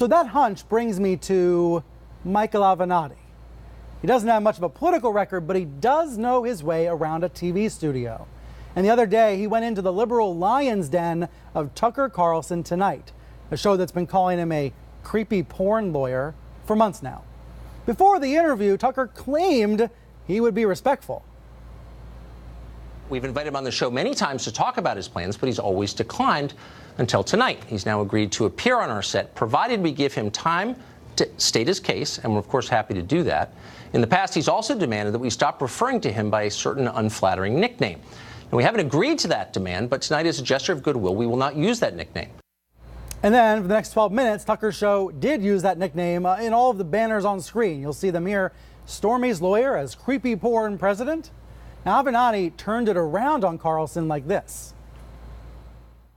So that hunch brings me to Michael Avenatti. He doesn't have much of a political record, but he does know his way around a TV studio. And the other day, he went into the liberal lion's den of Tucker Carlson Tonight, a show that's been calling him a creepy porn lawyer for months now. Before the interview, Tucker claimed he would be respectful. We've invited him on the show many times to talk about his plans, but he's always declined until tonight. He's now agreed to appear on our set, provided we give him time to state his case, and we're, of course, happy to do that. In the past, he's also demanded that we stop referring to him by a certain unflattering nickname. And we haven't agreed to that demand, but tonight, as a gesture of goodwill, we will not use that nickname. And then for the next 12 minutes, Tucker's show did use that nickname in all of the banners on screen. You'll see them here. Stormy's lawyer as creepy porn president. Now, Avenatti turned it around on Carlson like this.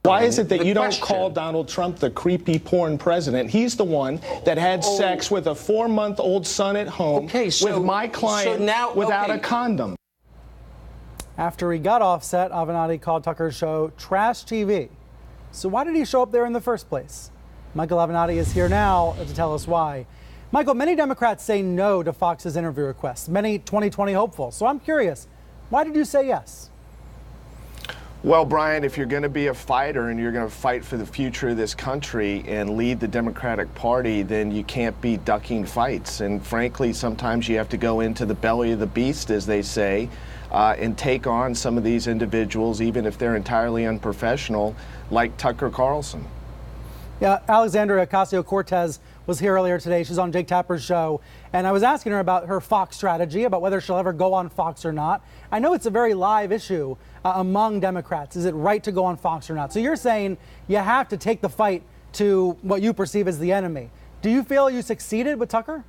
Why is it that you don't call Donald Trump the creepy porn president? He's the one that had sex with a 4-month-old son at home with my client without a condom. After he got off set, Avenatti called Tucker's show trash TV. So why did he show up there in the first place? Michael Avenatti is here now to tell us why. Michael, many Democrats say no to Fox's interview requests, many 2020 hopefuls. So I'm curious, why did you say yes? Well, Brian, if you're going to be a fighter and you're going to fight for the future of this country and lead the Democratic Party, then you can't be ducking fights. And frankly, sometimes you have to go into the belly of the beast, as they say, and take on some of these individuals, even if they're entirely unprofessional, like Tucker Carlson. Yeah, Alexandria Ocasio-Cortez was here earlier today. She's on Jake Tapper's show. And I was asking her about her Fox strategy, about whether she'll ever go on Fox or not. I know it's a very live issue among Democrats. Is it right to go on Fox or not? So you're saying you have to take the fight to what you perceive as the enemy. Do you feel you succeeded with Tucker?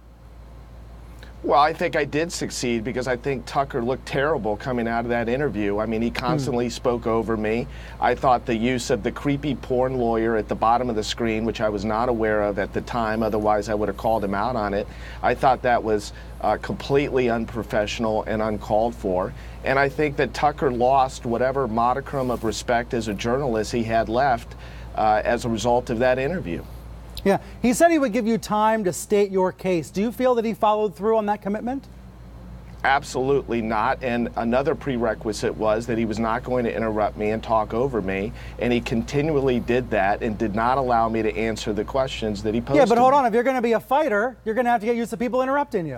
Well, I think I did succeed because I think Tucker looked terrible coming out of that interview. I mean, he constantly spoke over me. I thought the use of the creepy porn lawyer at the bottom of the screen, which I was not aware of at the time, otherwise I would have called him out on it. I thought that was completely unprofessional and uncalled for. And I think that Tucker lost whatever modicum of respect as a journalist he had left as a result of that interview. Yeah, he said he would give you time to state your case. Do you feel that he followed through on that commitment? Absolutely not. And another prerequisite was that he was not going to interrupt me and talk over me. And he continually did that and did not allow me to answer the questions that he posed. Yeah, but hold on. If you're going to be a fighter, you're going to have to get used to people interrupting you.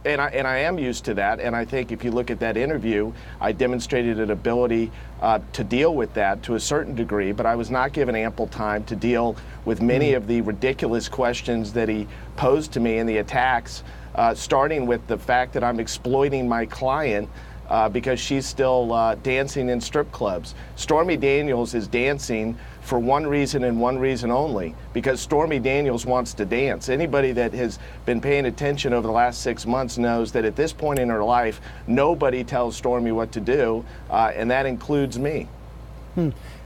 And I am used to that, and I think if you look at that interview, I demonstrated an ability to deal with that to a certain degree, but I was not given ample time to deal with many of the ridiculous questions that he posed to me and the attacks, starting with the fact that I'm exploiting my client because she's still dancing in strip clubs. Stormy Daniels is dancing for one reason and one reason only, because Stormy Daniels wants to dance. Anybody that has been paying attention over the last 6 months knows that at this point in her life, nobody tells Stormy what to do, and that includes me.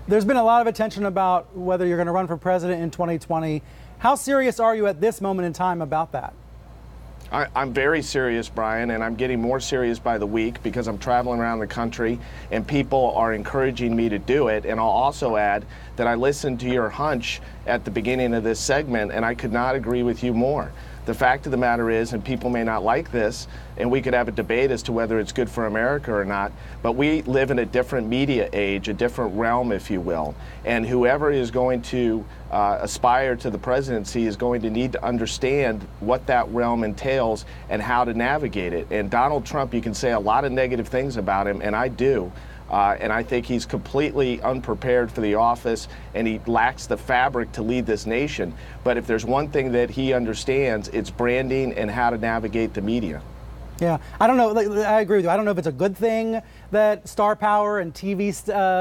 There's been a lot of attention about whether you're going to run for president in 2020. How serious are you at this moment in time about that? I'm very serious, Brian, and I'm getting more serious by the week because I'm traveling around the country and people are encouraging me to do it. And I'll also add that I listened to your hunch at the beginning of this segment, and I could not agree with you more. The fact of the matter is, and people may not like this, and we could have a debate as to whether it's good for America or not, but we live in a different media age, a different realm, if you will. And whoever is going to aspire to the presidency is going to need to understand what that realm entails and how to navigate it. And Donald Trump, you can say a lot of negative things about him, and I do. And I think he's completely unprepared for the office, and he lacks the fabric to lead this nation. But if there's one thing that he understands, it's branding and how to navigate the media. Yeah, I don't know. I agree with you. I don't know if it's a good thing that star power and TV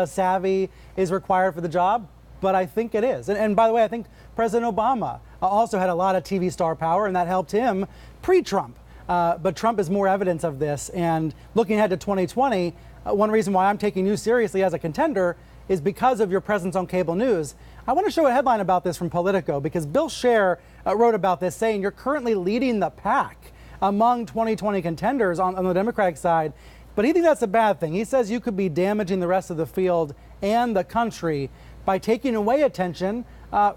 savvy is required for the job, but I think it is. And by the way, I think President Obama also had a lot of TV star power, and that helped him pre-Trump. But Trump is more evidence of this. And looking ahead to 2020, one reason why I'm taking you seriously as a contender is because of your presence on cable news. I want to show a headline about this from Politico because Bill Scher wrote about this, saying you're currently leading the pack among 2020 contenders on the Democratic side. But he thinks that's a bad thing. He says you could be damaging the rest of the field and the country by taking away attention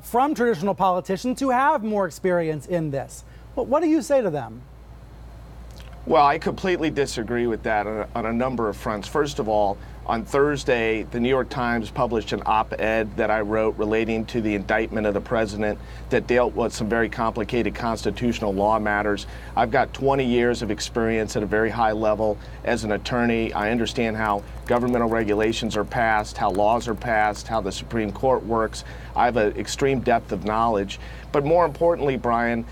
from traditional politicians who have more experience in this. What do you say to them? Well, I completely disagree with that on a number of fronts. First of all, on Thursday, the New York Times published an op-ed that I wrote relating to the indictment of the president that dealt with some very complicated constitutional law matters. I've got 20 years of experience at a very high level as an attorney. I understand how governmental regulations are passed, how laws are passed, how the Supreme Court works. I have an extreme depth of knowledge. But more importantly, Brian,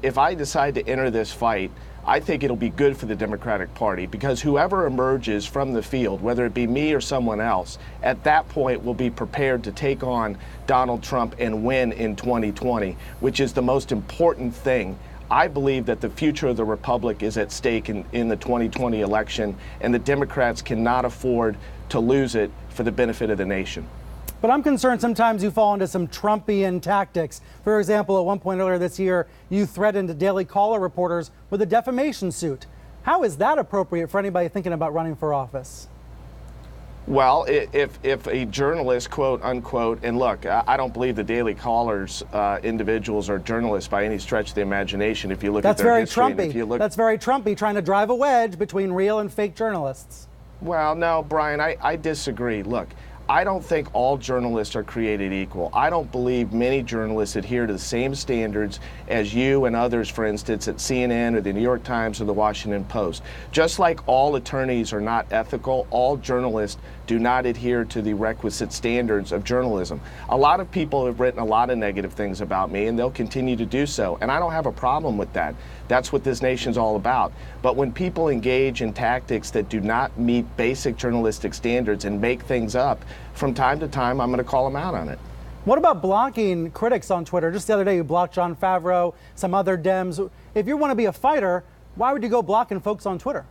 if I decide to enter this fight, I think it'll be good for the Democratic Party, because whoever emerges from the field, whether it be me or someone else, at that point will be prepared to take on Donald Trump and win in 2020, which is the most important thing. I believe that the future of the Republic is at stake in the 2020 election, and the Democrats cannot afford to lose it for the benefit of the nation. But I'm concerned sometimes you fall into some Trumpian tactics. For example, at one point earlier this year, you threatened Daily Caller reporters with a defamation suit. How is that appropriate for anybody thinking about running for office? Well, if a journalist, quote unquote, and look, I don't believe the Daily Callers individuals are journalists by any stretch of the imagination. If you look at their history, That's very Trumpy, trying to drive a wedge between real and fake journalists. Well, no, Brian, I disagree. Look, I don't think all journalists are created equal. I don't believe many journalists adhere to the same standards as you and others, for instance, at CNN or the New York Times or the Washington Post. Just like all attorneys are not ethical, all journalists do not adhere to the requisite standards of journalism. A lot of people have written a lot of negative things about me, and they'll continue to do so. And I don't have a problem with that. That's what this nation's all about. But when people engage in tactics that do not meet basic journalistic standards and make things up, from time to time, I'm going to call them out on it. What about blocking critics on Twitter? Just the other day, you blocked Jon Favreau, some other Dems. If you want to be a fighter, why would you go blocking folks on Twitter?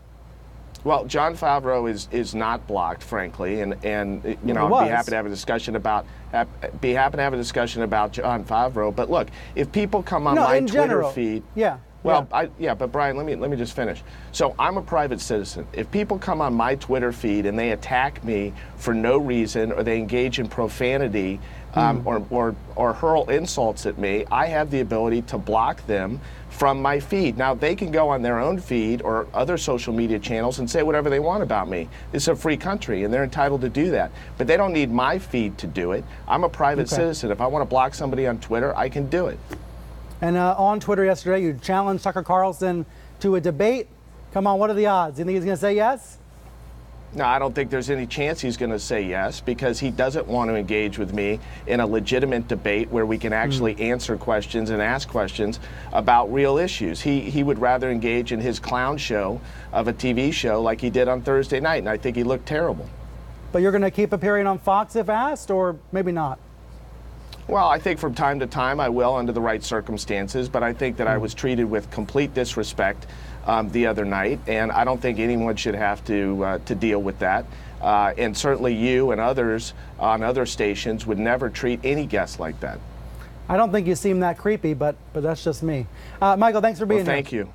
Well, Jon Favreau is not blocked, frankly, and you know, I'd be happy to have a discussion about Jon Favreau. But look, if people come on my Twitter feed, but Brian, let me just finish. So I'm a private citizen. If people come on my Twitter feed and they attack me for no reason, or they engage in profanity, or hurl insults at me, I have the ability to block them from my feed. Now, they can go on their own feed or other social media channels and say whatever they want about me. It's a free country, and they're entitled to do that. But they don't need my feed to do it. I'm a private citizen. If I want to block somebody on Twitter, I can do it. And on Twitter yesterday, you challenged Tucker Carlson to a debate. Come on, what are the odds? You think he's going to say yes? No, I don't think there's any chance he's going to say yes, because he doesn't want to engage with me in a legitimate debate where we can actually answer questions and ask questions about real issues. He would rather engage in his clown show of a TV show like he did on Thursday night, and I think he looked terrible. But you're going to keep appearing on Fox if asked, or maybe not? Well, I think from time to time I will, under the right circumstances, but I think that I was treated with complete disrespect the other night, and I don't think anyone should have to deal with that. And certainly you and others on other stations would never treat any guest like that. I don't think you seem that creepy, but that's just me. Michael, thanks for being here. Thank you.